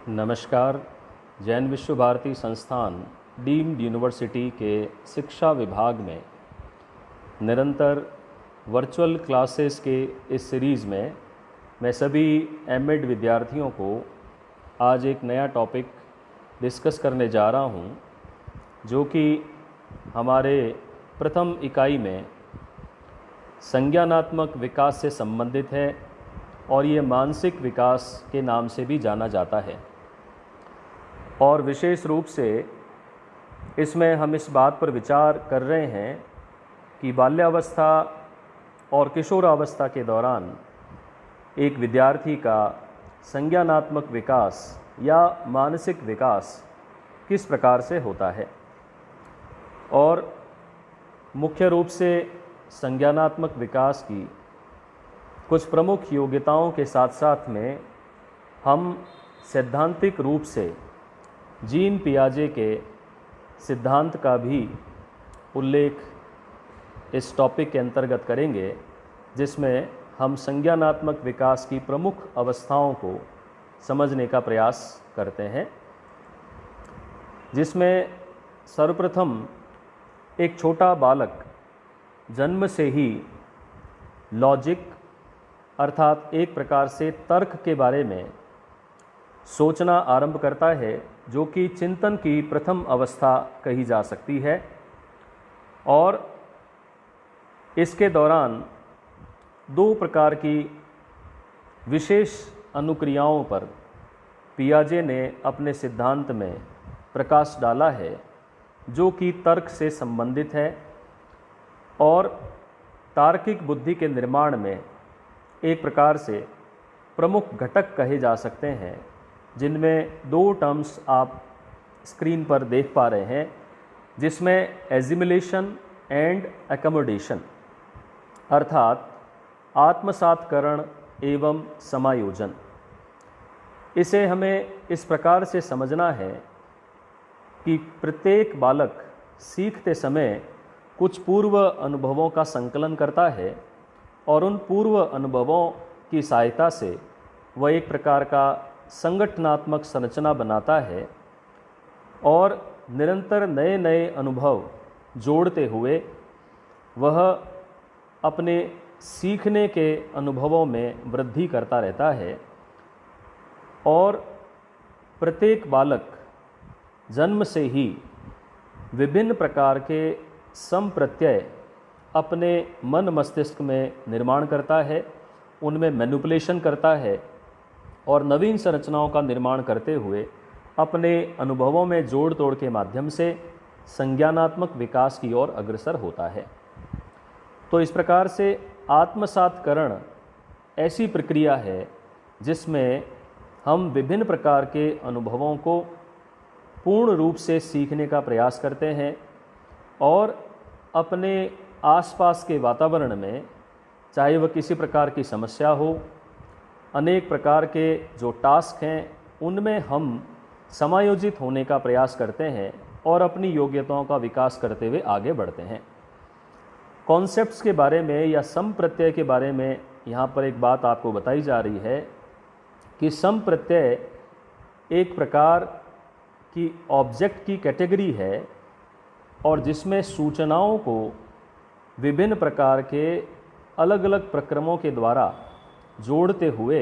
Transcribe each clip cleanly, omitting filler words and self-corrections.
नमस्कार। जैन विश्व भारती संस्थान डीम्ड यूनिवर्सिटी के शिक्षा विभाग में निरंतर वर्चुअल क्लासेस के इस सीरीज़ में मैं सभी एमएड विद्यार्थियों को आज एक नया टॉपिक डिस्कस करने जा रहा हूं, जो कि हमारे प्रथम इकाई में संज्ञानात्मक विकास से संबंधित है और ये मानसिक विकास के नाम से भी जाना जाता है। और विशेष रूप से इसमें हम इस बात पर विचार कर रहे हैं कि बाल्यावस्था और किशोरावस्था के दौरान एक विद्यार्थी का संज्ञानात्मक विकास या मानसिक विकास किस प्रकार से होता है, और मुख्य रूप से संज्ञानात्मक विकास की कुछ प्रमुख योग्यताओं के साथ साथ में हम सैद्धांतिक रूप से जीन पियाजे के सिद्धांत का भी उल्लेख इस टॉपिक के अंतर्गत करेंगे, जिसमें हम संज्ञानात्मक विकास की प्रमुख अवस्थाओं को समझने का प्रयास करते हैं, जिसमें सर्वप्रथम एक छोटा बालक जन्म से ही लॉजिक अर्थात एक प्रकार से तर्क के बारे में सोचना आरंभ करता है, जो कि चिंतन की प्रथम अवस्था कही जा सकती है। और इसके दौरान दो प्रकार की विशेष अनुक्रियाओं पर पियाजे ने अपने सिद्धांत में प्रकाश डाला है, जो कि तर्क से संबंधित है और तार्किक बुद्धि के निर्माण में एक प्रकार से प्रमुख घटक कहे जा सकते हैं, जिनमें दो टर्म्स आप स्क्रीन पर देख पा रहे हैं, जिसमें एजिमुलेशन एंड एकमोडेशन अर्थात आत्मसातकरण एवं समायोजन। इसे हमें इस प्रकार से समझना है कि प्रत्येक बालक सीखते समय कुछ पूर्व अनुभवों का संकलन करता है और उन पूर्व अनुभवों की सहायता से वह एक प्रकार का संगठनात्मक संरचना बनाता है और निरंतर नए नए अनुभव जोड़ते हुए वह अपने सीखने के अनुभवों में वृद्धि करता रहता है। और प्रत्येक बालक जन्म से ही विभिन्न प्रकार के संप्रत्यय अपने मन मस्तिष्क में निर्माण करता है, उनमें मैनिपुलेशन करता है और नवीन संरचनाओं का निर्माण करते हुए अपने अनुभवों में जोड़ तोड़ के माध्यम से संज्ञानात्मक विकास की ओर अग्रसर होता है। तो इस प्रकार से आत्मसातकरण ऐसी प्रक्रिया है जिसमें हम विभिन्न प्रकार के अनुभवों को पूर्ण रूप से सीखने का प्रयास करते हैं और अपने आसपास के वातावरण में, चाहे वह किसी प्रकार की समस्या हो, अनेक प्रकार के जो टास्क हैं, उनमें हम समायोजित होने का प्रयास करते हैं और अपनी योग्यताओं का विकास करते हुए आगे बढ़ते हैं। कॉन्सेप्ट्स के बारे में या संप्रत्यय के बारे में यहाँ पर एक बात आपको बताई जा रही है कि संप्रत्यय एक प्रकार की ऑब्जेक्ट की कैटेगरी है और जिसमें सूचनाओं को विभिन्न प्रकार के अलग अलग प्रक्रमों के द्वारा जोड़ते हुए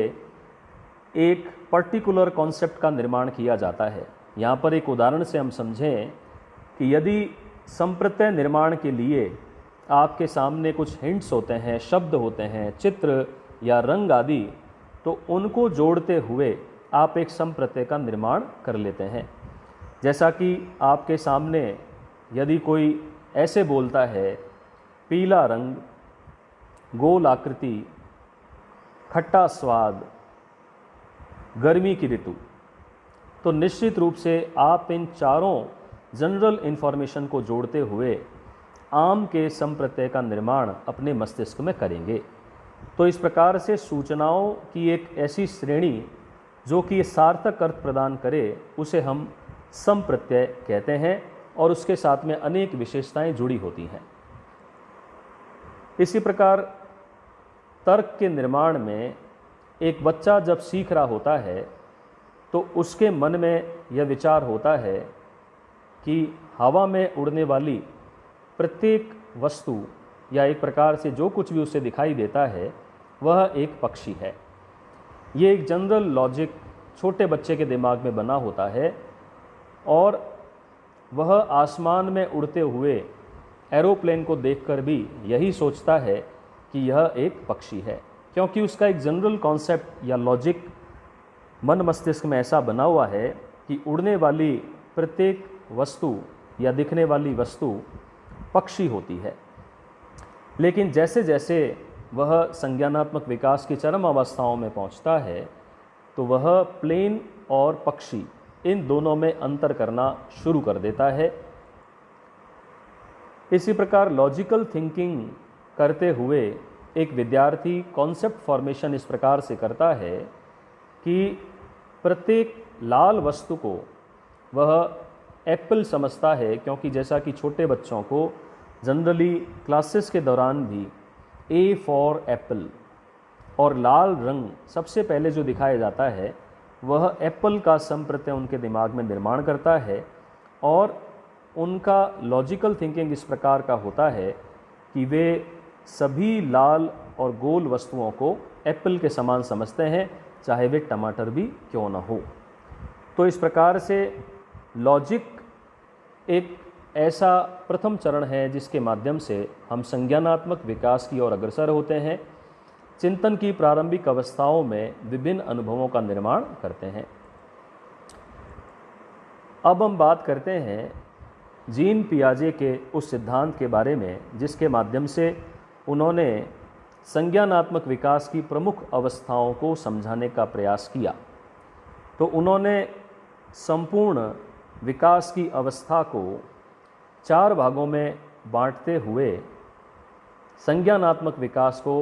एक पर्टिकुलर कॉन्सेप्ट का निर्माण किया जाता है। यहाँ पर एक उदाहरण से हम समझें कि यदि संप्रत्यय निर्माण के लिए आपके सामने कुछ हिंट्स होते हैं, शब्द होते हैं, चित्र या रंग आदि, तो उनको जोड़ते हुए आप एक संप्रत्यय का निर्माण कर लेते हैं। जैसा कि आपके सामने यदि कोई ऐसे बोलता है, पीला रंग, गोल आकृति, खट्टा स्वाद, गर्मी की ऋतु, तो निश्चित रूप से आप इन चारों जनरल इन्फॉर्मेशन को जोड़ते हुए आम के संप्रत्यय का निर्माण अपने मस्तिष्क में करेंगे। तो इस प्रकार से सूचनाओं की एक ऐसी श्रेणी जो कि सार्थक अर्थ प्रदान करे, उसे हम संप्रत्यय कहते हैं और उसके साथ में अनेक विशेषताएं जुड़ी होती हैं। इसी प्रकार तर्क के निर्माण में एक बच्चा जब सीख रहा होता है तो उसके मन में यह विचार होता है कि हवा में उड़ने वाली प्रत्येक वस्तु या एक प्रकार से जो कुछ भी उसे दिखाई देता है वह एक पक्षी है। ये एक जनरल लॉजिक छोटे बच्चे के दिमाग में बना होता है और वह आसमान में उड़ते हुए एरोप्लेन को देखकर भी यही सोचता है कि यह एक पक्षी है, क्योंकि उसका एक जनरल कॉन्सेप्ट या लॉजिक मन मस्तिष्क में ऐसा बना हुआ है कि उड़ने वाली प्रत्येक वस्तु या दिखने वाली वस्तु पक्षी होती है। लेकिन जैसे जैसे वह संज्ञानात्मक विकास की चरम अवस्थाओं में पहुंचता है तो वह प्लेन और पक्षी इन दोनों में अंतर करना शुरू कर देता है। इसी प्रकार लॉजिकल थिंकिंग करते हुए एक विद्यार्थी कॉन्सेप्ट फॉर्मेशन इस प्रकार से करता है कि प्रत्येक लाल वस्तु को वह एप्पल समझता है, क्योंकि जैसा कि छोटे बच्चों को जनरली क्लासेस के दौरान भी ए फॉर एप्पल और लाल रंग सबसे पहले जो दिखाया जाता है वह एप्पल का संप्रत्यय उनके दिमाग में निर्माण करता है और उनका लॉजिकल थिंकिंग इस प्रकार का होता है कि वे सभी लाल और गोल वस्तुओं को एप्पल के समान समझते हैं, चाहे वे टमाटर भी क्यों न हो। तो इस प्रकार से लॉजिक एक ऐसा प्रथम चरण है जिसके माध्यम से हम संज्ञानात्मक विकास की ओर अग्रसर होते हैं, चिंतन की प्रारंभिक अवस्थाओं में विभिन्न अनुभवों का निर्माण करते हैं। अब हम बात करते हैं जीन पियाजे के उस सिद्धांत के बारे में जिसके माध्यम से उन्होंने संज्ञानात्मक विकास की प्रमुख अवस्थाओं को समझाने का प्रयास किया। तो उन्होंने संपूर्ण विकास की अवस्था को 4 भागों में बांटते हुए संज्ञानात्मक विकास को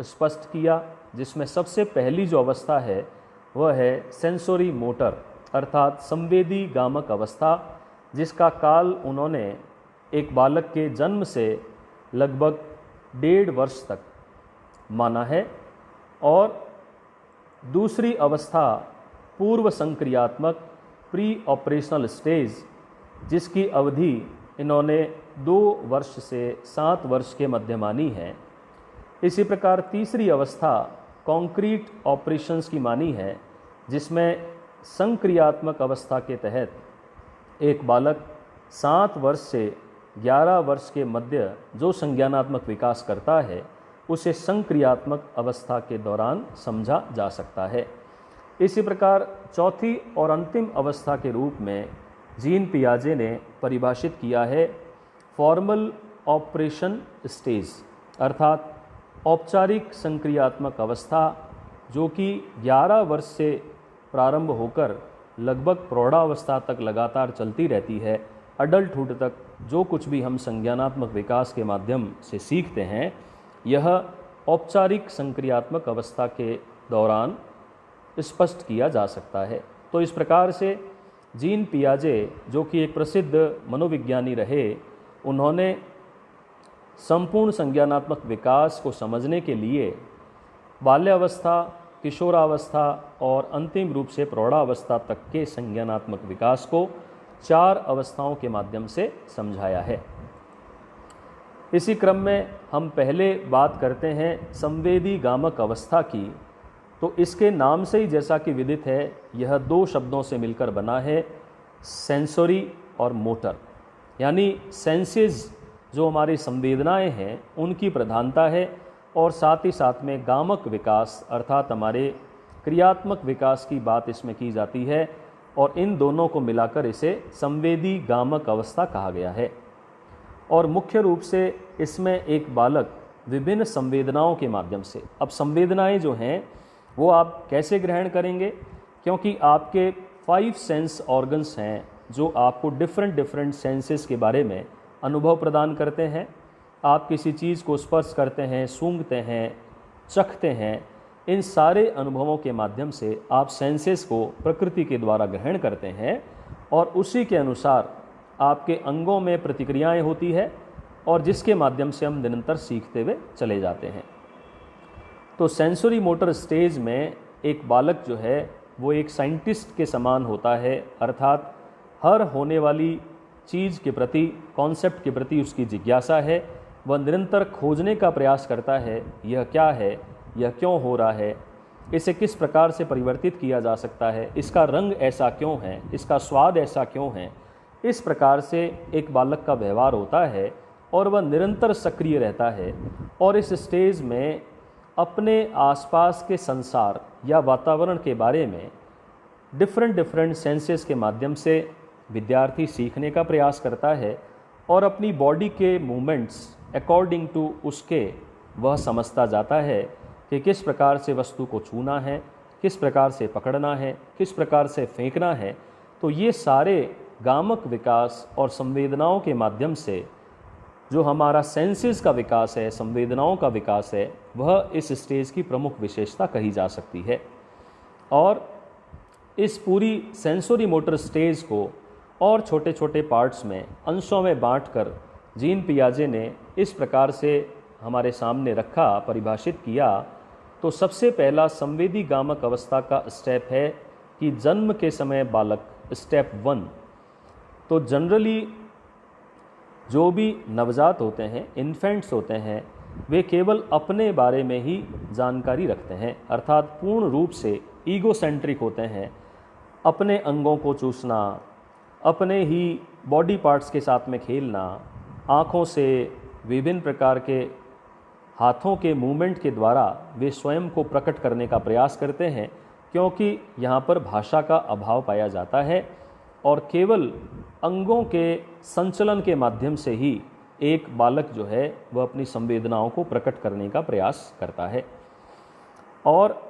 स्पष्ट किया, जिसमें सबसे पहली जो अवस्था है वह है सेंसोरी मोटर अर्थात संवेदी गामक अवस्था, जिसका काल उन्होंने एक बालक के जन्म से लगभग 1.5 वर्ष तक माना है। और दूसरी अवस्था पूर्व संक्रियात्मक प्री ऑपरेशनल स्टेज, जिसकी अवधि इन्होंने 2 वर्ष से 7 वर्ष के मध्य मानी है। इसी प्रकार तीसरी अवस्था कॉन्क्रीट ऑपरेशंस की मानी है, जिसमें संक्रियात्मक अवस्था के तहत एक बालक 7 वर्ष से 11 वर्ष के मध्य जो संज्ञानात्मक विकास करता है उसे संक्रियात्मक अवस्था के दौरान समझा जा सकता है। इसी प्रकार चौथी और अंतिम अवस्था के रूप में जीन पियाजे ने परिभाषित किया है फॉर्मल ऑपरेशन स्टेज अर्थात औपचारिक संक्रियात्मक अवस्था, जो कि 11 वर्ष से प्रारंभ होकर लगभग प्रौढ़ावस्था तक लगातार चलती रहती है। अडल्टहुड तक जो कुछ भी हम संज्ञानात्मक विकास के माध्यम से सीखते हैं यह औपचारिक संक्रियात्मक अवस्था के दौरान स्पष्ट किया जा सकता है। तो इस प्रकार से जीन पियाजे, जो कि एक प्रसिद्ध मनोविज्ञानी रहे, उन्होंने संपूर्ण संज्ञानात्मक विकास को समझने के लिए बाल्यावस्था, किशोरावस्था और अंतिम रूप से प्रौढ़ावस्था तक के संज्ञानात्मक विकास को 4 अवस्थाओं के माध्यम से समझाया है। इसी क्रम में हम पहले बात करते हैं संवेदी गामक अवस्था की। तो इसके नाम से ही जैसा कि विदित है, यह 2 शब्दों से मिलकर बना है, सेंसोरी और मोटर। यानी सेंसेस जो हमारी संवेदनाएं हैं उनकी प्रधानता है और साथ ही साथ में गामक विकास अर्थात हमारे क्रियात्मक विकास की बात इसमें की जाती है और इन दोनों को मिलाकर इसे संवेदी गामक अवस्था कहा गया है। और मुख्य रूप से इसमें एक बालक विभिन्न संवेदनाओं के माध्यम से, अब संवेदनाएं जो हैं वो आप कैसे ग्रहण करेंगे, क्योंकि आपके 5 सेंस ऑर्गन्स हैं जो आपको डिफरेंट सेंसेस के बारे में अनुभव प्रदान करते हैं। आप किसी चीज़ को स्पर्श करते हैं, सूंघते हैं, चखते हैं, इन सारे अनुभवों के माध्यम से आप सेंसेस को प्रकृति के द्वारा ग्रहण करते हैं और उसी के अनुसार आपके अंगों में प्रतिक्रियाएं होती है और जिसके माध्यम से हम निरंतर सीखते हुए चले जाते हैं। तो सेंसरी मोटर स्टेज में एक बालक जो है वो एक साइंटिस्ट के समान होता है, अर्थात हर होने वाली चीज़ के प्रति, कॉन्सेप्ट के प्रति उसकी जिज्ञासा है। वह निरंतर खोजने का प्रयास करता है, यह क्या है, यह क्यों हो रहा है, इसे किस प्रकार से परिवर्तित किया जा सकता है, इसका रंग ऐसा क्यों है, इसका स्वाद ऐसा क्यों है। इस प्रकार से एक बालक का व्यवहार होता है और वह निरंतर सक्रिय रहता है और इस स्टेज में अपने आसपास के संसार या वातावरण के बारे में डिफरेंट सेंसेस के माध्यम से विद्यार्थी सीखने का प्रयास करता है और अपनी बॉडी के मूवमेंट्स अकॉर्डिंग टू उसके वह समझता जाता है कि किस प्रकार से वस्तु को छूना है, किस प्रकार से पकड़ना है, किस प्रकार से फेंकना है। तो ये सारे गामक विकास और संवेदनाओं के माध्यम से जो हमारा सेंसेस का विकास है, संवेदनाओं का विकास है, वह इस स्टेज की प्रमुख विशेषता कही जा सकती है। और इस पूरी सेंसोरी मोटर स्टेज को और छोटे छोटे पार्ट्स में, अंशों में बांटकर जीन पियाजे ने इस प्रकार से हमारे सामने रखा, परिभाषित किया। तो सबसे पहला संवेदी गामक अवस्था का स्टेप है कि जन्म के समय बालक, स्टेप 1। तो जनरली जो भी नवजात होते हैं, इन्फेंट्स होते हैं, वे केवल अपने बारे में ही जानकारी रखते हैं, अर्थात पूर्ण रूप से ईगोसेंट्रिक होते हैं। अपने अंगों को चूसना, अपने ही बॉडी पार्ट्स के साथ में खेलना, आँखों से विभिन्न प्रकार के हाथों के मूवमेंट के द्वारा वे स्वयं को प्रकट करने का प्रयास करते हैं, क्योंकि यहाँ पर भाषा का अभाव पाया जाता है और केवल अंगों के संचलन के माध्यम से ही एक बालक जो है वह अपनी संवेदनाओं को प्रकट करने का प्रयास करता है। और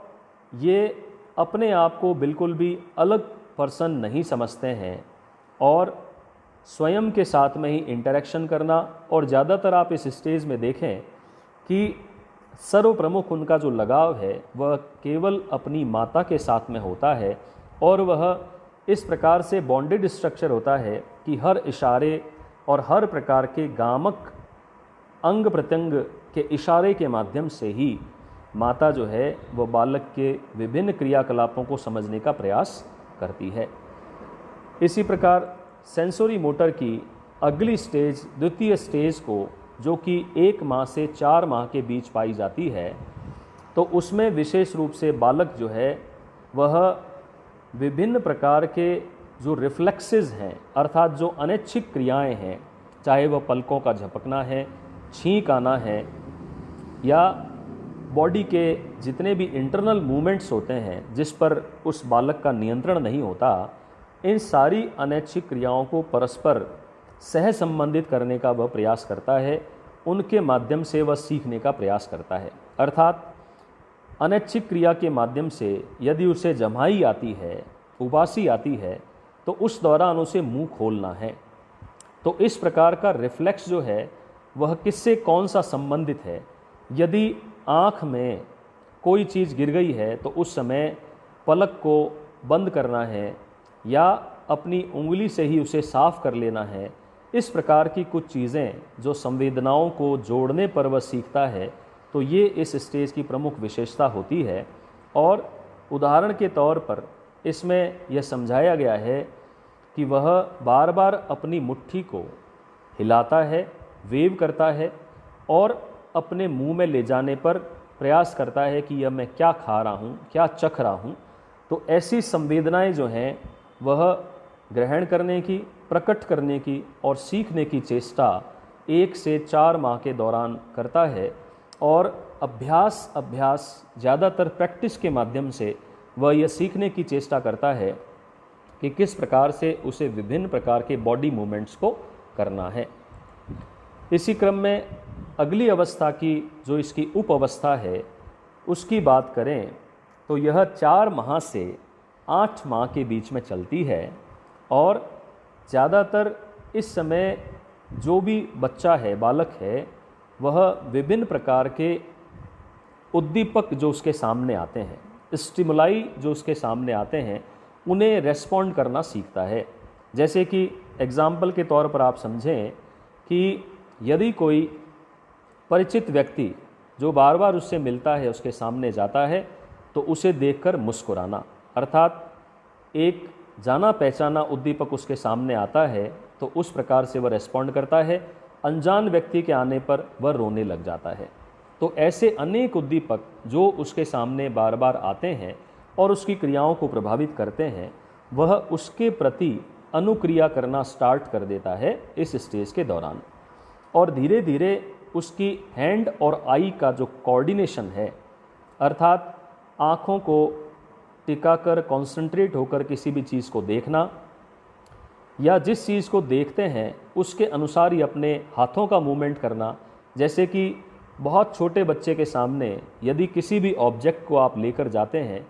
ये अपने आप को बिल्कुल भी अलग पर्सन नहीं समझते हैं और स्वयं के साथ में ही इंटरेक्शन करना, और ज़्यादातर आप इस स्टेज में देखें कि सर्वप्रमुख उनका जो लगाव है वह केवल अपनी माता के साथ में होता है और वह इस प्रकार से बॉन्डेड स्ट्रक्चर होता है कि हर इशारे और हर प्रकार के गामक अंग प्रत्यंग के इशारे के माध्यम से ही माता जो है वह बालक के विभिन्न क्रियाकलापों को समझने का प्रयास करती है। इसी प्रकार सेंसोरी मोटर की अगली स्टेज, द्वितीय स्टेज को, जो कि 1 माह से 4 माह के बीच पाई जाती है, तो उसमें विशेष रूप से बालक जो है वह विभिन्न प्रकार के जो रिफ्लेक्सेस हैं, अर्थात जो अनैच्छिक क्रियाएं हैं, चाहे वह पलकों का झपकना है, छींक आना है, या बॉडी के जितने भी इंटरनल मूवमेंट्स होते हैं जिस पर उस बालक का नियंत्रण नहीं होता, इन सारी अनैच्छिक क्रियाओं को परस्पर सह संबंधित करने का वह प्रयास करता है। उनके माध्यम से वह सीखने का प्रयास करता है। अर्थात अनैच्छिक क्रिया के माध्यम से यदि उसे जम्हाई आती है, उबासी आती है, तो उस दौरान उसे मुंह खोलना है। तो इस प्रकार का रिफ्लेक्स जो है वह किससे कौन सा संबंधित है। यदि आँख में कोई चीज़ गिर गई है तो उस समय पलक को बंद करना है या अपनी उंगली से ही उसे साफ कर लेना है। इस प्रकार की कुछ चीज़ें जो संवेदनाओं को जोड़ने पर वह सीखता है, तो ये इस स्टेज की प्रमुख विशेषता होती है। और उदाहरण के तौर पर इसमें यह समझाया गया है कि वह बार बार अपनी मुट्ठी को हिलाता है, वेव करता है और अपने मुंह में ले जाने पर प्रयास करता है कि यह मैं क्या खा रहा हूँ, क्या चख रहा हूँ। तो ऐसी संवेदनाएं जो हैं वह ग्रहण करने की, प्रकट करने की और सीखने की चेष्टा 1 से 4 माह के दौरान करता है। और अभ्यास ज़्यादातर प्रैक्टिस के माध्यम से वह यह सीखने की चेष्टा करता है कि किस प्रकार से उसे विभिन्न प्रकार के बॉडी मूवमेंट्स को करना है। इसी क्रम में अगली अवस्था की जो इसकी उप अवस्था है उसकी बात करें तो यह 4 माह से 8 माह के बीच में चलती है। और ज़्यादातर इस समय जो भी बच्चा है, बालक है, वह विभिन्न प्रकार के उद्दीपक जो उसके सामने आते हैं, स्टिमुलाई जो उसके सामने आते हैं, उन्हें रेस्पॉन्ड करना सीखता है। जैसे कि एग्जाम्पल के तौर पर आप समझें कि यदि कोई परिचित व्यक्ति जो बार बार उससे मिलता है उसके सामने जाता है तो उसे देखकर मुस्कुराना, अर्थात एक जाना पहचाना उद्दीपक उसके सामने आता है तो उस प्रकार से वह रेस्पॉन्ड करता है, अनजान व्यक्ति के आने पर वह रोने लग जाता है। तो ऐसे अनेक उद्दीपक जो उसके सामने बार बार आते हैं और उसकी क्रियाओं को प्रभावित करते हैं, वह उसके प्रति अनुक्रिया करना स्टार्ट कर देता है इस स्टेज के दौरान। और धीरे धीरे उसकी हैंड और आई का जो कोऑर्डिनेशन है, अर्थात आँखों को टिकाकर कॉन्सेंट्रेट होकर किसी भी चीज़ को देखना या जिस चीज़ को देखते हैं उसके अनुसार ही अपने हाथों का मूवमेंट करना। जैसे कि बहुत छोटे बच्चे के सामने यदि किसी भी ऑब्जेक्ट को आप लेकर जाते हैं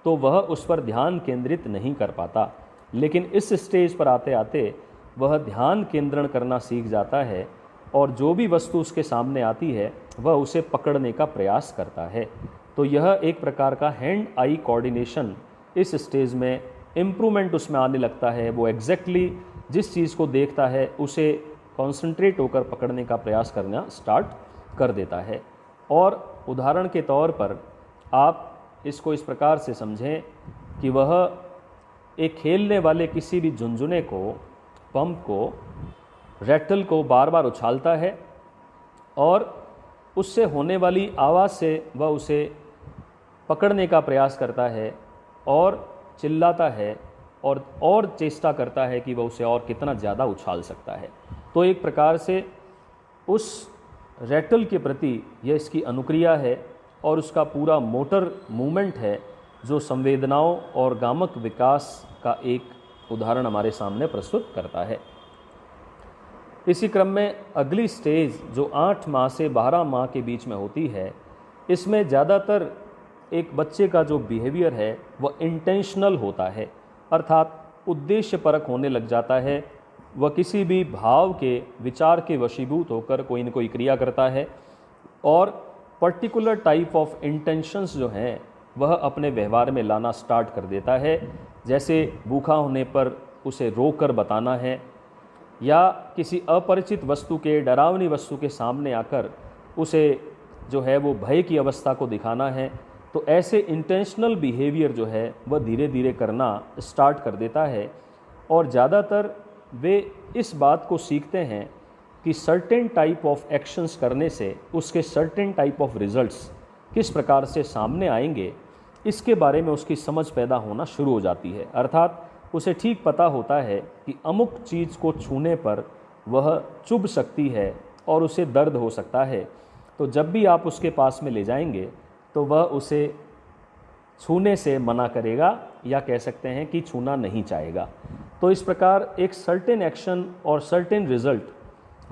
तो वह उस पर ध्यान केंद्रित नहीं कर पाता, लेकिन इस स्टेज पर आते आते वह ध्यान केंद्रण करना सीख जाता है और जो भी वस्तु उसके सामने आती है वह उसे पकड़ने का प्रयास करता है। तो यह एक प्रकार का हैंड आई कोऑर्डिनेशन इस स्टेज में इम्प्रूवमेंट उसमें आने लगता है। वो एग्जैक्टली जिस चीज़ को देखता है उसे कॉन्सेंट्रेट होकर पकड़ने का प्रयास करना स्टार्ट कर देता है। और उदाहरण के तौर पर आप इसको इस प्रकार से समझें कि वह एक खेलने वाले किसी भी झुनझुने को, पंप को, रैटल को बार बार उछालता है और उससे होने वाली आवाज़ से वह उसे पकड़ने का प्रयास करता है और चिल्लाता है और चेष्टा करता है कि वह उसे और कितना ज़्यादा उछाल सकता है। तो एक प्रकार से उस रैटल के प्रति यह इसकी अनुक्रिया है और उसका पूरा मोटर मूवमेंट है जो संवेदनाओं और गामक विकास का एक उदाहरण हमारे सामने प्रस्तुत करता है। इसी क्रम में अगली स्टेज जो 8 माह से 12 माह के बीच में होती है, इसमें ज़्यादातर एक बच्चे का जो बिहेवियर है वह इंटेंशनल होता है, अर्थात उद्देश्यपरक होने लग जाता है। वह किसी भी भाव के, विचार के वशीभूत होकर कोई न कोई क्रिया करता है और पर्टिकुलर टाइप ऑफ इंटेंशंस जो हैं वह अपने व्यवहार में लाना स्टार्ट कर देता है। जैसे भूखा होने पर उसे रोककर बताना है या किसी अपरिचित वस्तु के, डरावनी वस्तु के सामने आकर उसे जो है वो भय की अवस्था को दिखाना है। तो ऐसे इंटेंशनल बिहेवियर जो है वह धीरे धीरे करना स्टार्ट कर देता है और ज़्यादातर वे इस बात को सीखते हैं कि सर्टेन टाइप ऑफ एक्शंस करने से उसके सर्टेन टाइप ऑफ रिजल्ट्स किस प्रकार से सामने आएंगे, इसके बारे में उसकी समझ पैदा होना शुरू हो जाती है। अर्थात उसे ठीक पता होता है कि अमुक चीज़ को छूने पर वह चुभ सकती है और उसे दर्द हो सकता है। तो जब भी आप उसके पास में ले जाएंगे तो वह उसे छूने से मना करेगा या कह सकते हैं कि छूना नहीं चाहेगा। तो इस प्रकार एक सर्टेन एक्शन और सर्टेन रिजल्ट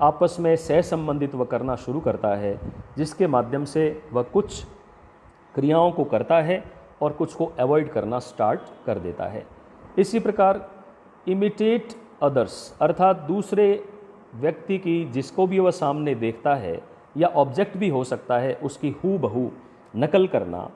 आपस में सह संबंधित वह करना शुरू करता है, जिसके माध्यम से वह कुछ क्रियाओं को करता है और कुछ को अवॉइड करना स्टार्ट कर देता है। इसी प्रकार इमिटेट अदर्स, अर्थात दूसरे व्यक्ति की जिसको भी वह सामने देखता है या ऑब्जेक्ट भी हो सकता है, उसकी हूबहू नकल करना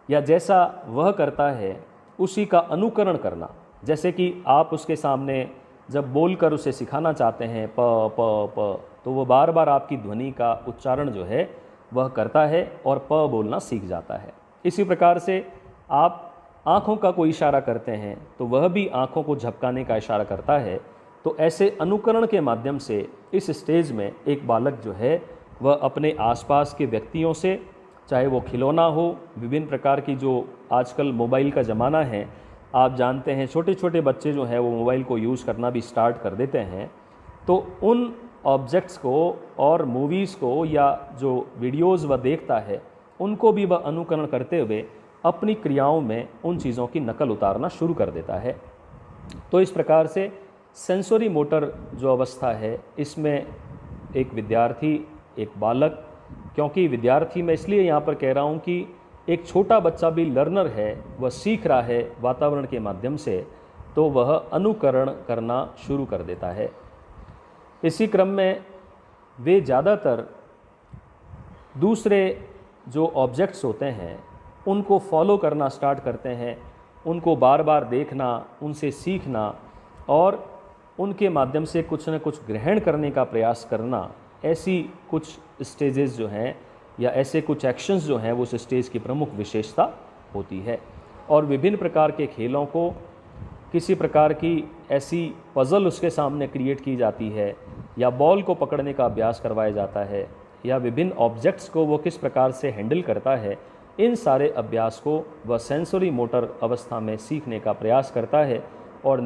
या जैसा वह करता है उसी का अनुकरण करना। जैसे कि आप उसके सामने जब बोलकर उसे सिखाना चाहते हैं प प प, तो वह बार बार आपकी ध्वनि का उच्चारण जो है वह करता है और प बोलना सीख जाता है। इसी प्रकार से आप आँखों का कोई इशारा करते हैं तो वह भी आँखों को झपकाने का इशारा करता है। तो ऐसे अनुकरण के माध्यम से इस स्टेज में एक बालक जो है वह अपने आसपास के व्यक्तियों से, चाहे वो खिलौना हो, विभिन्न प्रकार की जो आजकल मोबाइल का ज़माना है, आप जानते हैं छोटे छोटे बच्चे जो हैं वो मोबाइल को यूज़ करना भी स्टार्ट कर देते हैं। तो उन ऑब्जेक्ट्स को और मूवीज़ को या जो वीडियोज़ वह देखता है उनको भी वह अनुकरण करते हुए अपनी क्रियाओं में उन चीज़ों की नकल उतारना शुरू कर देता है। तो इस प्रकार से सेंसरी मोटर जो अवस्था है, इसमें एक विद्यार्थी, एक बालक, क्योंकि विद्यार्थी मैं इसलिए यहाँ पर कह रहा हूँ कि एक छोटा बच्चा भी लर्नर है, वह सीख रहा है वातावरण के माध्यम से, तो वह अनुकरण करना शुरू कर देता है। इसी क्रम में वे ज़्यादातर दूसरे जो ऑब्जेक्ट्स होते हैं उनको फॉलो करना स्टार्ट करते हैं, उनको बार बार देखना, उनसे सीखना और उनके माध्यम से कुछ न कुछ ग्रहण करने का प्रयास करना, ऐसी कुछ स्टेजेस जो हैं या ऐसे कुछ एक्शंस जो हैं वो उस स्टेज की प्रमुख विशेषता होती है। और विभिन्न प्रकार के खेलों को, किसी प्रकार की ऐसी पज़ल उसके सामने क्रिएट की जाती है, या बॉल को पकड़ने का अभ्यास करवाया जाता है, या विभिन्न ऑब्जेक्ट्स को वो किस प्रकार से हैंडल करता है, इन सारे अभ्यास को वह सेंसरी मोटर अवस्था में सीखने का प्रयास करता है और